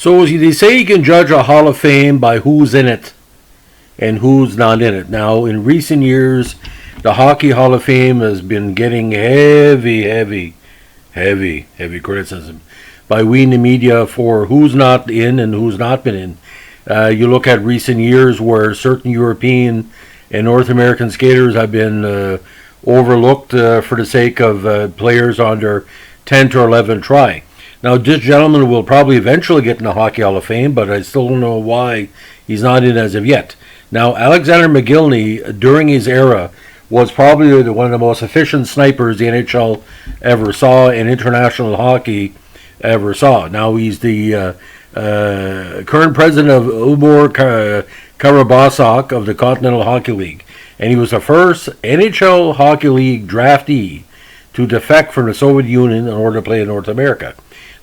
So they say you can judge a Hall of Fame by who's in it and who's not in it. Now, in recent years, the Hockey Hall of Fame has been getting heavy criticism by we in the media for who's not in and who's not been in. You look at recent years where certain European and North American skaters have been overlooked for the sake of players on their 10th or 11th try. Now, this gentleman will probably eventually get in the Hockey Hall of Fame, but I still don't know why he's not in as of yet. Now, Alexander Mogilny, during his era, was probably one of the most efficient snipers the NHL ever saw and international hockey ever saw. Now, he's the current president of Ubor Karabasok of the Continental Hockey League, and he was the first NHL Hockey League draftee to defect from the Soviet Union in order to play in North America.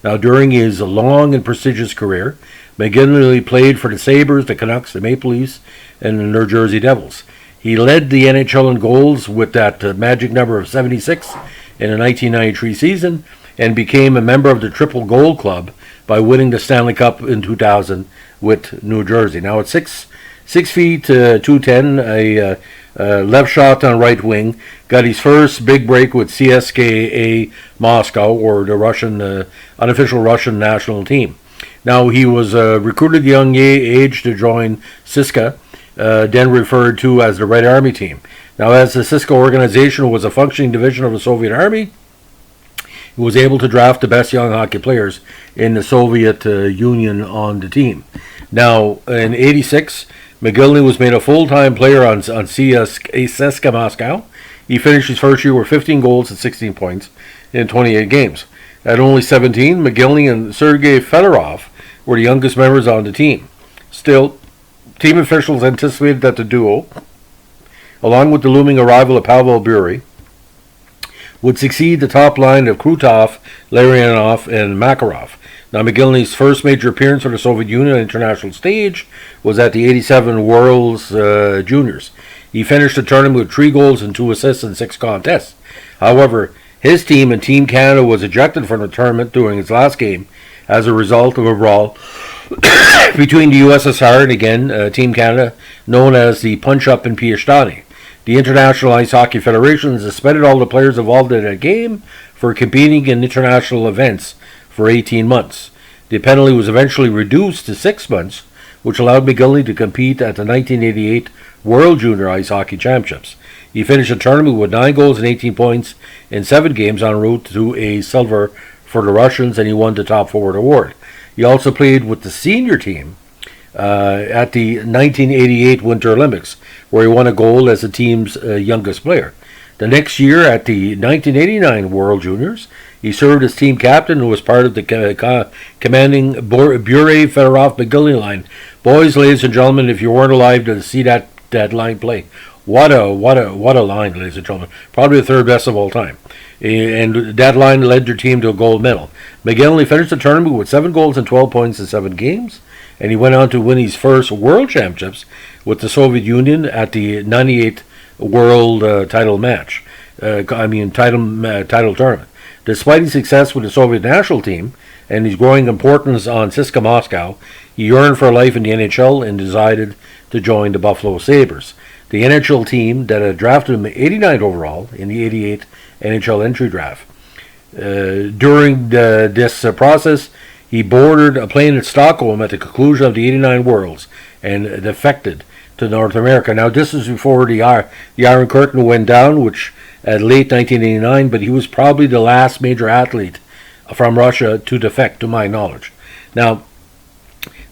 Now, during his long and prestigious career, Mogilny played for the Sabres, the Canucks, the Maple Leafs, and the New Jersey Devils. He led the NHL in goals with that magic number of 76 in the 1993 season and became a member of the Triple Gold Club by winning the Stanley Cup in 2000 with New Jersey. Now, at 6 feet 210, a left shot on right wing, got his first big break with CSKA Moscow, or the Russian unofficial Russian national team. Now, he was recruited at a young age to join CSKA, then referred to as the Red Army team. Now, as the CSKA organization was a functioning division of the Soviet Army, he was able to draft the best young hockey players in the Soviet Union on the team. Now, in '86, Mogilny was made a full-time player on CSKA Moscow. He finished his first year with 15 goals and 16 points in 28 games. At only 17, Mogilny and Sergei Fedorov were the youngest members on the team. Still, team officials anticipated that the duo, along with the looming arrival of Pavel Bure, would succeed the top line of Krutov, Larionov, and Makarov. Now, Mogilny's first major appearance for the Soviet Union on the international stage was at the '87 World's Juniors. He finished the tournament with 3 goals and 2 assists in 6 contests. However, his team and Team Canada was ejected from the tournament during its last game as a result of a brawl between the USSR and, again, Team Canada, known as the Punch-Up in Piashtani. The International Ice Hockey Federation suspended all the players involved in that game for competing in international events for 18 months. The penalty was eventually reduced to 6 months, which allowed Mogilny to compete at the 1988 World Junior Ice Hockey Championships. He finished the tournament with 9 goals and 18 points in 7 games en route to a silver for the Russians, and he won the top forward award. He also played with the senior team at the 1988 Winter Olympics, where he won a gold as the team's youngest player. The next year, at the 1989 World Juniors, he served as team captain and was part of the commanding Bure-Fedorov-Mogilny line. Boys, ladies and gentlemen, if you weren't alive to see that line play, what a line, ladies and gentlemen. Probably the third best of all time. And that line led their team to a gold medal. Mogilny finished the tournament with 7 goals and 12 points in 7 games, and he went on to win his first World Championships with the Soviet Union at the '98 World title match. Title tournament. Despite his success with the Soviet national team and his growing importance on CSKA Moscow, he yearned for life in the NHL and decided to join the Buffalo Sabres, the NHL team that had drafted him 89th overall in the '88 NHL entry draft. During this process, he boarded a plane in Stockholm at the conclusion of the '89 Worlds and defected to North America. Now, this is before the Iron Curtain went down, which at late 1989, but he was probably the last major athlete from Russia to defect, to my knowledge. Now,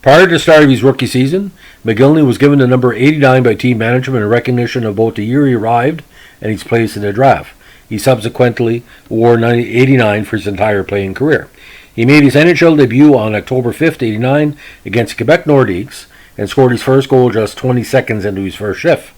prior to the start of his rookie season, Mogilny was given the number 89 by team management in recognition of both the year he arrived and his place in the draft. He subsequently wore 89 for his entire playing career. He made his NHL debut on October 5th, '89 against Quebec Nordiques and scored his first goal just 20 seconds into his first shift.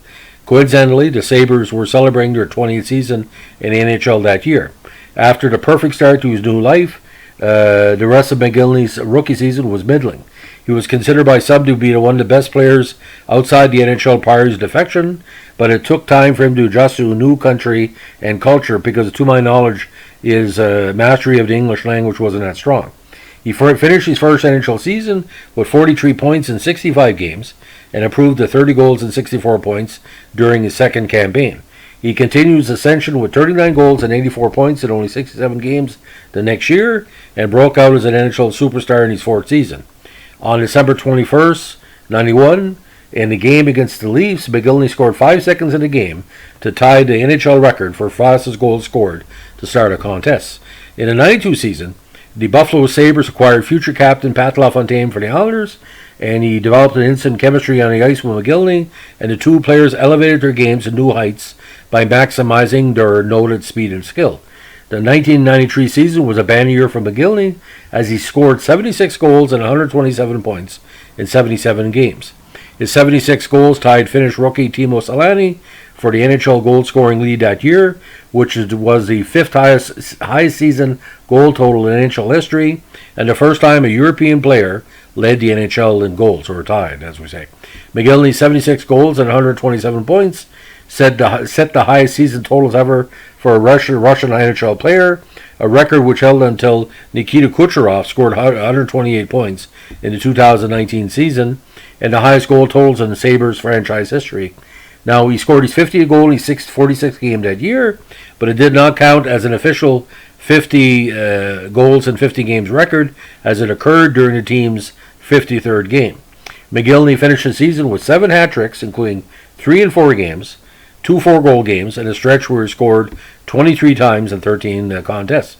Coincidentally, the Sabres were celebrating their 20th season in the NHL that year. After the perfect start to his new life, the rest of Mogilny's rookie season was middling. He was considered by some to be one of the best players outside the NHL prior to his defection, but it took time for him to adjust to a new country and culture because, to my knowledge, his mastery of the English language wasn't that strong. He finished his first NHL season with 43 points in 65 games and improved to 30 goals and 64 points during his second campaign. He continues ascension with 39 goals and 84 points in only 67 games the next year and broke out as an NHL superstar in his fourth season. On December 21st, 91, in the game against the Leafs, Mogilny scored 5 seconds in the game to tie the NHL record for fastest goal scored to start a contest. In the 92 season, the Buffalo Sabres acquired future captain Pat LaFontaine for the Islanders, and he developed an instant chemistry on the ice with Mogilny, and the two players elevated their games to new heights by maximizing their noted speed and skill. The 1993 season was a banner year for Mogilny, as he scored 76 goals and 127 points in 77 games. His 76 goals tied Finnish rookie Timo Salani for the NHL goal-scoring lead that year, which was the fifth highest season goal total in NHL history, and the first time a European player led the NHL in goals, or tied, as we say. Mogilny's 76 goals and 127 points set the highest season totals ever for a Russian NHL player, a record which held until Nikita Kucherov scored 128 points in the 2019 season, and the highest goal totals in the Sabres franchise history. Now, he scored his 50th goal in his 46th game that year, but it did not count as an official 50 goals in 50 games record, as it occurred during the team's 53rd game. Mogilny finished the season with 7 hat-tricks, including 3 in 4 games, 2 4-goal games, and a stretch where he scored 23 times in 13 contests.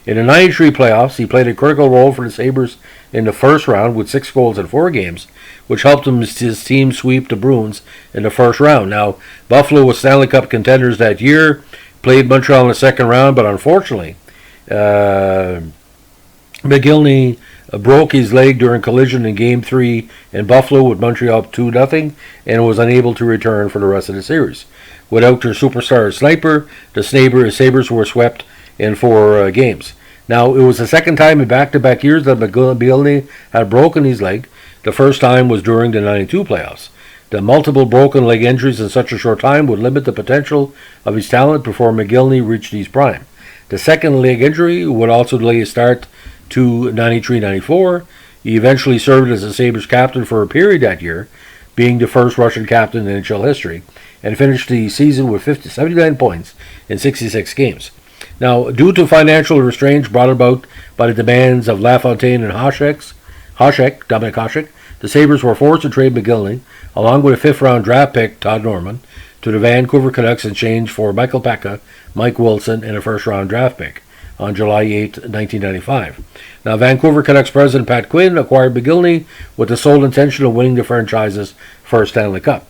In the 93 playoffs, he played a critical role for the Sabres in the first round with 6 goals in 4 games, which helped his team sweep the Bruins in the first round. Now, Buffalo was Stanley Cup contenders that year, played Montreal in the second round, but unfortunately, Mogilny broke his leg during collision in Game 3 in Buffalo with Montreal up 2-0 and was unable to return for the rest of the series. Without their superstar sniper, the Sabres were swept in 4 games. Now, it was the second time in back-to-back years that Mogilny had broken his leg. The first time was during the 92 playoffs. The multiple broken leg injuries in such a short time would limit the potential of his talent before Mogilny reached his prime. The second leg injury would also delay his start to 93-94. He eventually served as the Sabres captain for a period that year, being the first Russian captain in NHL history, and finished the season with 79 points in 66 games. Now, due to financial restraints brought about by the demands of LaFontaine and Dominic Hasek, the Sabres were forced to trade Mogilny, along with a fifth-round draft pick, Todd Norman, to the Vancouver Canucks in exchange for Michael Pekka, Mike Wilson, and a first-round draft pick on July 8, 1995. Now, Vancouver Canucks president Pat Quinn acquired Mogilny with the sole intention of winning the franchise's first Stanley Cup.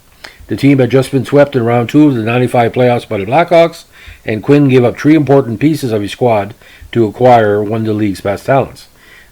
The team had just been swept in round 2 of the 95 playoffs by the Blackhawks, and Quinn gave up 3 important pieces of his squad to acquire one of the league's best talents.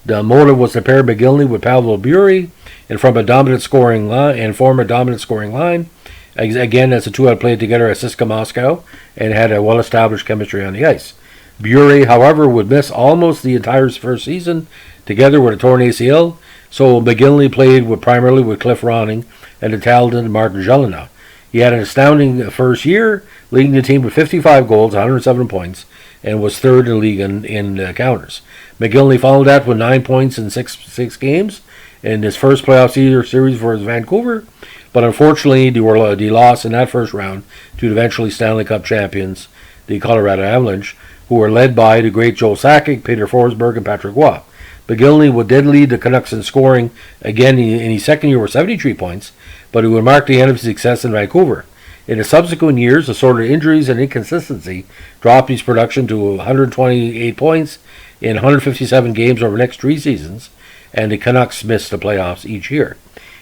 The motive was to pair Mogilny with Pavel Bure and form a dominant scoring line. Again, as the two had played together at CSKA Moscow and had a well-established chemistry on the ice. Bure, however, would miss almost the entire first season, together with a torn ACL, so Mogilny played primarily with Cliff Ronning and the talented Martin Gelinas. He had an astounding first year, leading the team with 55 goals, 107 points, and was third in the league in counters. Mogilny followed that with 9 points in six games in his first playoff series for Vancouver, but unfortunately they lost in that first round to the eventually Stanley Cup champions, the Colorado Avalanche, who were led by the great Joe Sakic, Peter Forsberg, and Patrick Roy. Mogilny would then lead the Canucks in scoring again in his second year with 73 points, but it would mark the end of his success in Vancouver. In the subsequent years, the sort of injuries and inconsistency dropped his production to 128 points in 157 games over the next 3 seasons, and the Canucks missed the playoffs each year.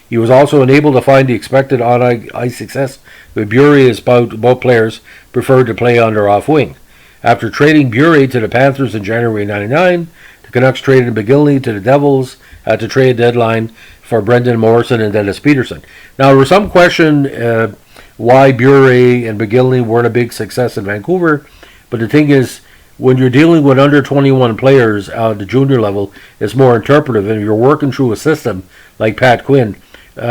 He was also unable to find the expected on-ice success with Bure, as both players preferred to play on their off wing. After trading Bure to the Panthers in January 1999, the Canucks traded Mogilny to the Devils at the trade deadline for Brendan Morrison and Dennis Peterson. Now, there was some question why Bure and Mogilny weren't a big success in Vancouver, but the thing is, when you're dealing with under 21 players at the junior level, it's more interpretive, and if you're working through a system like Pat Quinn, Bure,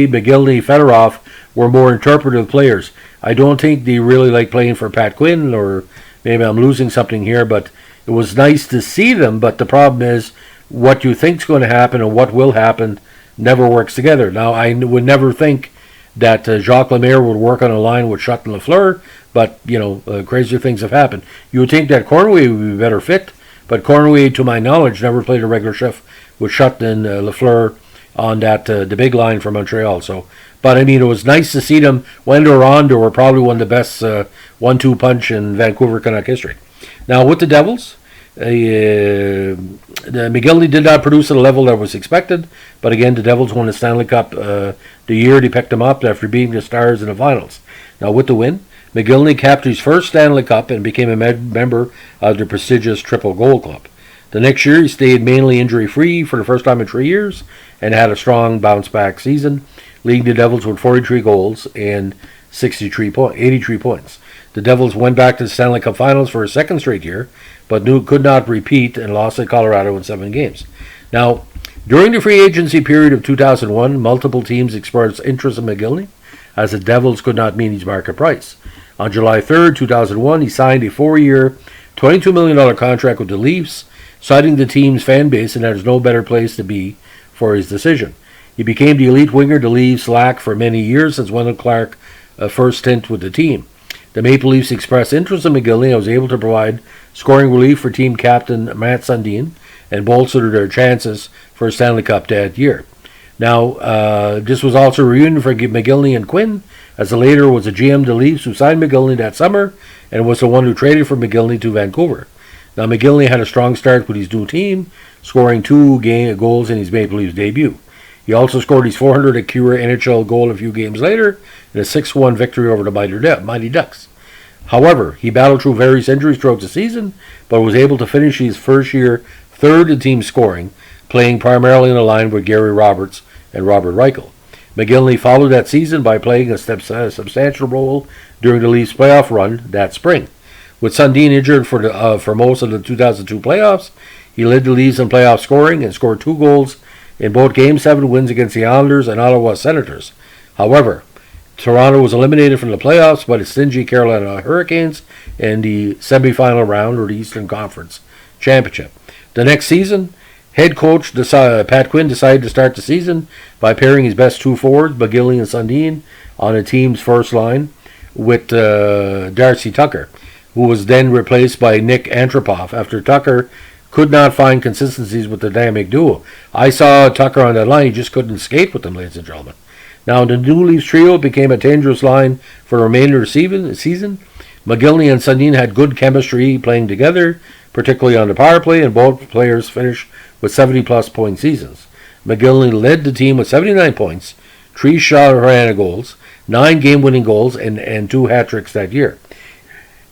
Mogilny, Fedorov were more interpretive players. I don't think they really like playing for Pat Quinn, or maybe I'm losing something here, but it was nice to see them, but the problem is what you think's going to happen and what will happen never works together. Now, I would never think that Jacques Lemaire would work on a line with Shutt and Lafleur, but, crazier things have happened. You would think that Cornway would be better fit, but Cornway, to my knowledge, never played a regular shift with Shutt and Lafleur on that the big line for Montreal. But I mean, it was nice to see them when they were on. They were probably one of the best 1-2 punch in Vancouver Canuck history. Now with the Devils, the Mogilny did not produce at a level that was expected, but again, the Devils won the Stanley Cup the year they picked them up after beating the Stars in the finals. Now with the win, Mogilny captured his first Stanley Cup and became a member of the prestigious Triple Gold Club. The next year, he stayed mainly injury-free for the first time in 3 years and had a strong bounce-back season, leading the Devils with 43 goals and 83 points. The Devils went back to the Stanley Cup Finals for a second straight year, but could not repeat and lost at Colorado in 7 games. Now, during the free agency period of 2001, multiple teams expressed interest in Mogilny, as the Devils could not meet his market price. On July 3rd, 2001, he signed a 4-year, $22 million contract with the Leafs, citing the team's fan base, and there's no better place to be for his decision. He became the elite winger the Leafs lacked for many years since Wendell Clark first stint with the team. The Maple Leafs expressed interest in Mogilny and was able to provide scoring relief for team captain Matt Sundin and bolstered their chances for a Stanley Cup that year. Now, this was also a reunion for Mogilny and Quinn, as the latter was a GM of the Leafs who signed Mogilny that summer and was the one who traded for Mogilny to Vancouver. Now, Mogilny had a strong start with his new team, scoring 2 goals in his Maple Leafs debut. He also scored his 400th career NHL goal a few games later in a 6-1 victory over the Mighty Ducks. However, he battled through various injuries throughout the season, but was able to finish his first year third in team scoring, playing primarily in a line with Gary Roberts and Robert Reichel. Mogilny followed that season by playing a substantial role during the Leafs' playoff run that spring. With Sundin injured for most of the 2002 playoffs, he led the Leafs in playoff scoring and scored 2 goals in both Game 7 wins against the Islanders and Ottawa Senators. However, Toronto was eliminated from the playoffs by the stingy Carolina Hurricanes in the semifinal round of the Eastern Conference Championship. The next season, head coach Pat Quinn decided to start the season by pairing his best 2 forwards, Mogilny and Sundin, on the team's first line with Darcy Tucker, who was then replaced by Nick Antropov after Tucker could not find consistencies with the dynamic duo. I saw Tucker on that line. He just couldn't skate with them, ladies and gentlemen. Now, the new Leafs trio became a dangerous line for the remainder of the season. Mogilny and Sundin had good chemistry playing together, particularly on the power play, and both players finished with 70-plus point seasons. Mogilny led the team with 79 points, 3 shot goals, 9 game-winning goals, and 2 hat-tricks that year.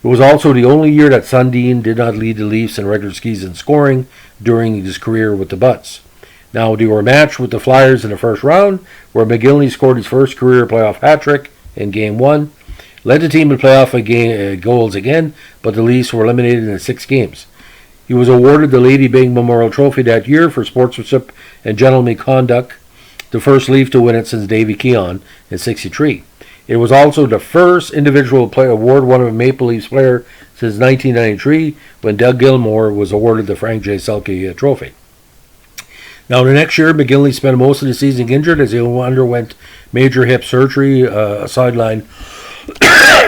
It was also the only year that Sundin did not lead the Leafs in regular season scoring during his career with the Bucks. Now, they were matched with the Flyers in the first round, where Mogilny scored his first career playoff hat-trick in Game 1, led the team in playoff goals again, but the Leafs were eliminated in 6 games. He was awarded the Lady Byng Memorial Trophy that year for sportsmanship and gentlemanly conduct, the first Leaf to win it since Davy Keon in '63. It was also the first individual award won of a Maple Leafs player since 1993, when Doug Gilmour was awarded the Frank J. Selke Trophy. Now, the next year, Mogilny spent most of the season injured as he underwent major hip surgery, sidelined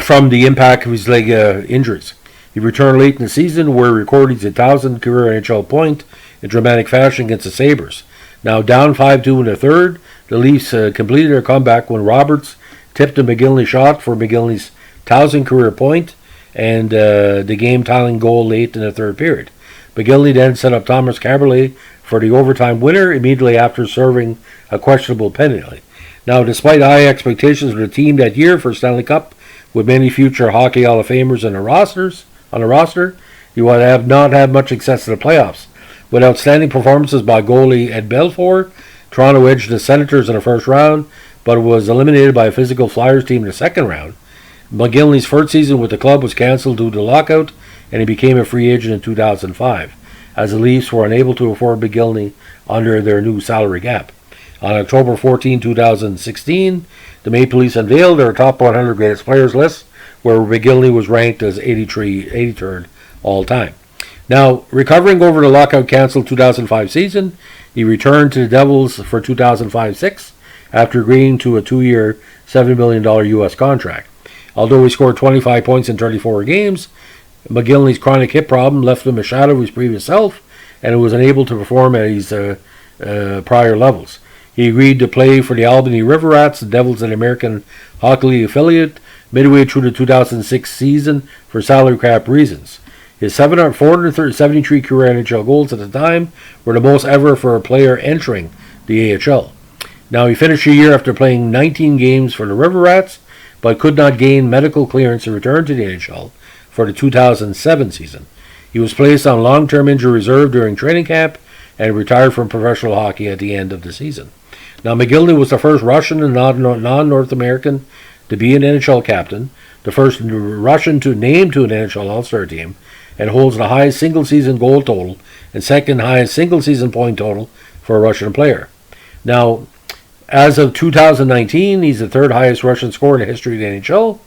from the impact of his leg injuries. He returned late in the season, where he recorded his 1,000th career NHL point in dramatic fashion against the Sabres. Now, down 5-2 in the third, the Leafs completed their comeback when Roberts tipped a Mogilny shot for Mogilny's 1,000th career point and the game-tying goal late in the third period. Mogilny then set up Thomas Kaberle for the overtime winner immediately after serving a questionable penalty. Now, despite high expectations of the team that year for Stanley Cup, with many future Hockey Hall of Famers on the roster, he would have not had much success in the playoffs. With outstanding performances by goalie Ed Belfour, Toronto edged the Senators in the first round, but was eliminated by a physical Flyers team in the second round. Mogilny's first season with the club was cancelled due to lockout, and he became a free agent in 2005, as the Leafs were unable to afford Mogilny under their new salary cap. On October 14, 2016, the Maple Leafs unveiled their top 100 greatest players list, where Mogilny was ranked as 83rd all time. Now, recovering over the lockout-canceled 2005 season, he returned to the Devils for 2005-06 after agreeing to a 2-year, $7 million U.S. contract. Although he scored 25 points in 34 games, Mogilny's chronic hip problem left him a shadow of his previous self, and he was unable to perform at his prior levels. He agreed to play for the Albany River Rats, the Devils, an American Hockey League affiliate, midway through the 2006 season for salary cap reasons. His 473 career NHL goals at the time were the most ever for a player entering the AHL. Now, he finished the year after playing 19 games for the River Rats, but could not gain medical clearance to return to the NHL for the 2007 season. He was placed on long-term injury reserve during training camp and retired from professional hockey at the end of the season. Now, Mogilny was the first Russian and non-North American to be an NHL captain, the first Russian to name to an NHL All-Star team, and holds the highest single-season goal total and second highest single-season point total for a Russian player. Now, as of 2019, he's the third highest Russian scorer in the history of the NHL.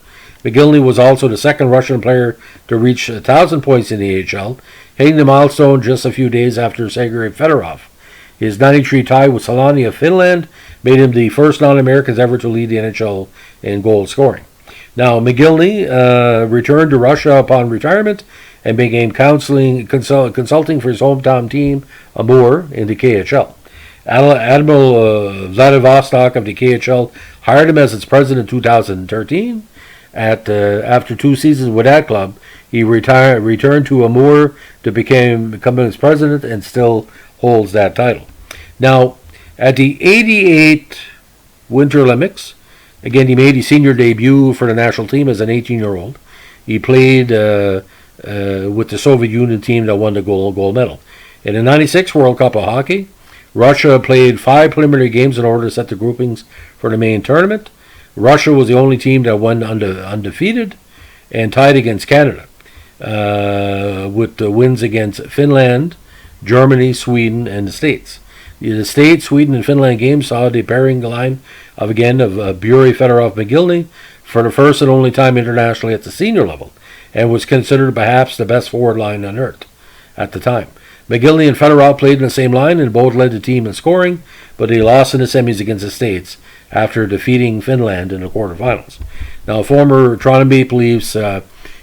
Mogilny was also the second Russian player to reach 1,000 points in the AHL, hitting the milestone just a few days after Sergei Fedorov. His 93 tie with Selanne of Finland made him the first non-Americans ever to lead the NHL in goal scoring. Now, Mogilny returned to Russia upon retirement and began consulting for his hometown team, Amur, in the KHL. Admiral Vladivostok of the KHL hired him as its president in 2013. After 2 seasons with that club, he returned to Amur to become its president and still holds that title. Now, at the 88 Winter Olympics, again, he made his senior debut for the national team as an 18-year-old. He played with the Soviet Union team that won the gold medal. In the 96 World Cup of Hockey, Russia played 5 preliminary games in order to set the groupings for the main tournament. Russia was the only team that won undefeated and tied against Canada, with the wins against Finland, Germany, Sweden, and the States. The States, Sweden, and Finland games saw the pairing line of Bure, Fedorov, Mogilny for the first and only time internationally at the senior level, and was considered perhaps the best forward line on earth at the time. Mogilny and Fedorov played in the same line and both led the team in scoring, but they lost in the semis against the States after defeating Finland in the quarterfinals. Now, former Toronto Maple Leafs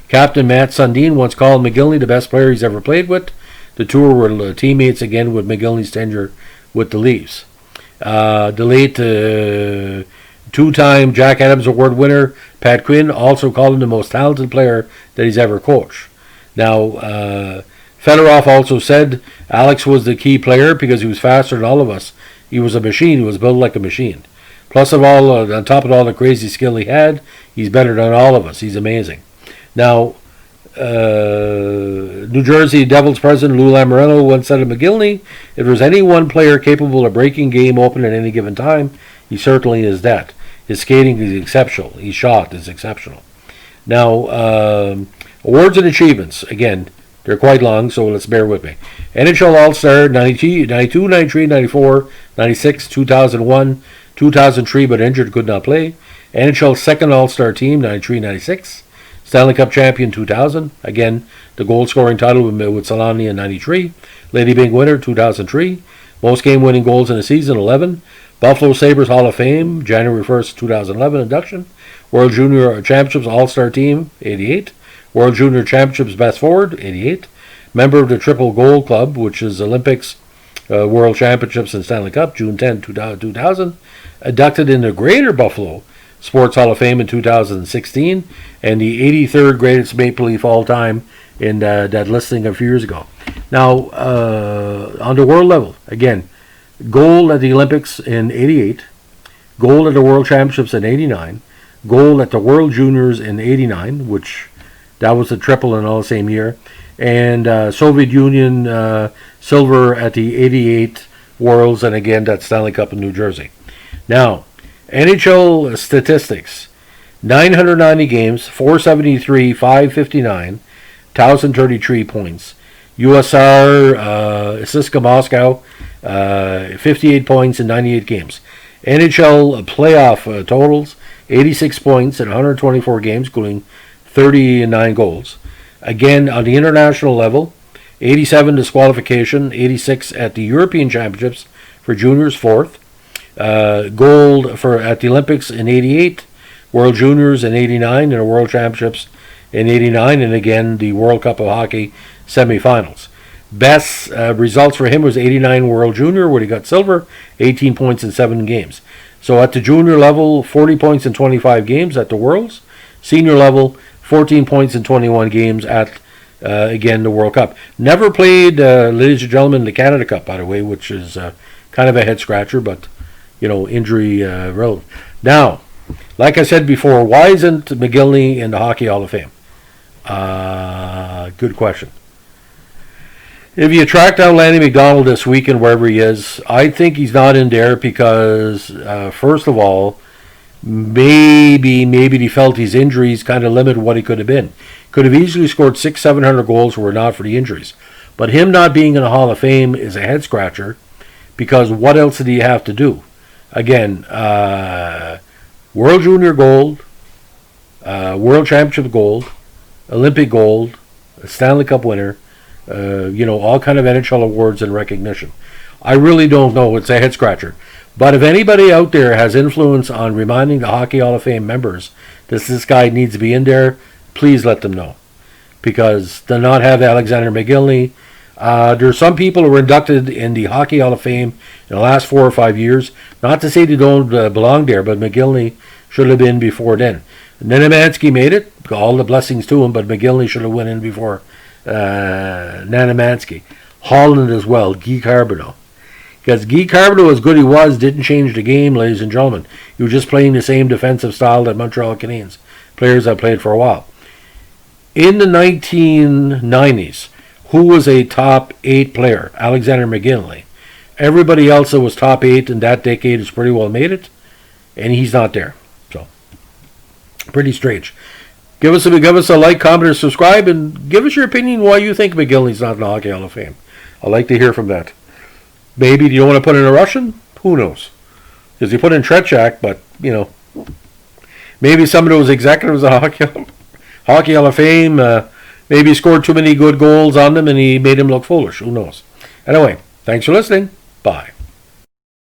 captain Matt Sundin once called Mogilny the best player he's ever played with. The two were teammates again with Mogilny's tenure with the Leafs. The late 2-time Jack Adams Award winner Pat Quinn also called him the most talented player that he's ever coached. Now, Fedorov also said Alex was the key player because he was faster than all of us. He was a machine. He was built like a machine. Plus of all, on top of all the crazy skill he had, he's better than all of us. He's amazing. Now, New Jersey Devils president Lou Lamoriello once said of Mogilny, if there's any one player capable of breaking game open at any given time, he certainly is that. His skating is exceptional. His shot is exceptional. Now, awards and achievements. Again, they're quite long, so let's bear with me. NHL All-Star 92, 93, 94, 96, 2001, 2003, but injured, could not play. NHL Second All-Star Team 93, 96. Stanley Cup Champion 2000. Again, the goal-scoring title with Selanne in 93. Lady Byng winner 2003. Most game-winning goals in a season 11. Buffalo Sabres Hall of Fame January 1st, 2011 induction. World Junior Championships All-Star Team 88. World Junior Championships Best Forward, 88. Member of the Triple Gold Club, which is Olympics, World Championships, and Stanley Cup, June 10, 2000. Inducted in the Greater Buffalo Sports Hall of Fame in 2016. And the 83rd greatest Maple Leaf all-time in that listing a few years ago. Now, on the world level, again, gold at the Olympics in 88. Gold at the World Championships in 89. Gold at the World Juniors in 89, which... that was a triple in all the same year. And Soviet Union silver at the 88 Worlds, and again, that Stanley Cup in New Jersey. Now, NHL statistics. 990 games, 473, 559, 1,033 points. USR, CSKA Moscow, 58 points in 98 games. NHL playoff totals, 86 points in 124 games, including 39 goals. Again, on the international level, 87 disqualification, 86 at the European Championships for juniors, fourth. Gold for at the Olympics in 88, World Juniors in 89, and the World Championships in 89, and again the World Cup of Hockey semifinals. Best results for him was 89 World Junior, where he got silver, 18 points in 7 games. So at the junior level, 40 points in 25 games at the Worlds. Senior level, 14 points in 21 games at, again, the World Cup. Never played, ladies and gentlemen, the Canada Cup, by the way, which is kind of a head-scratcher, but, injury relevant. Now, like I said before, why isn't Mogilny in the Hockey Hall of Fame? Good question. If you track down Lanny McDonald this weekend, wherever he is, I think he's not in there because, first of all, maybe he felt his injuries kind of limited what he could have been. Could have easily scored 600-700 goals were it not for the injuries. But him not being in the Hall of Fame is a head-scratcher because what else did he have to do? Again, World Junior gold, World Championship gold, Olympic gold, Stanley Cup winner, all kind of NHL awards and recognition. I really don't know. It's a head-scratcher. But if anybody out there has influence on reminding the Hockey Hall of Fame members that this guy needs to be in there, please let them know. Because to not have Alexander Mogilny, there's some people who were inducted in the Hockey Hall of Fame in the last 4 or 5 years. Not to say they don't belong there, but Mogilny should have been before then. Nanamansky made it, all the blessings to him, but Mogilny should have went in before Nanamansky. Holland as well, Guy Carbonneau. Because Guy Carbonneau, as good he was, didn't change the game, ladies and gentlemen. He was just playing the same defensive style that Montreal Canadiens players have played for a while. In the 1990s, who was a top 8 player? Alexander Mogilny. Everybody else that was top 8 in that decade has pretty well made it, and he's not there. So, pretty strange. Give us a like, comment, or subscribe, and give us your opinion why you think Mogilny's not in the Hockey Hall of Fame. I'd like to hear from that. Maybe you don't want to put in a Russian? Who knows? Because you put in Tretiak, but, maybe some of those executives of Hockey Hall of Fame, maybe scored too many good goals on them and he made him look foolish. Who knows? Anyway, thanks for listening. Bye.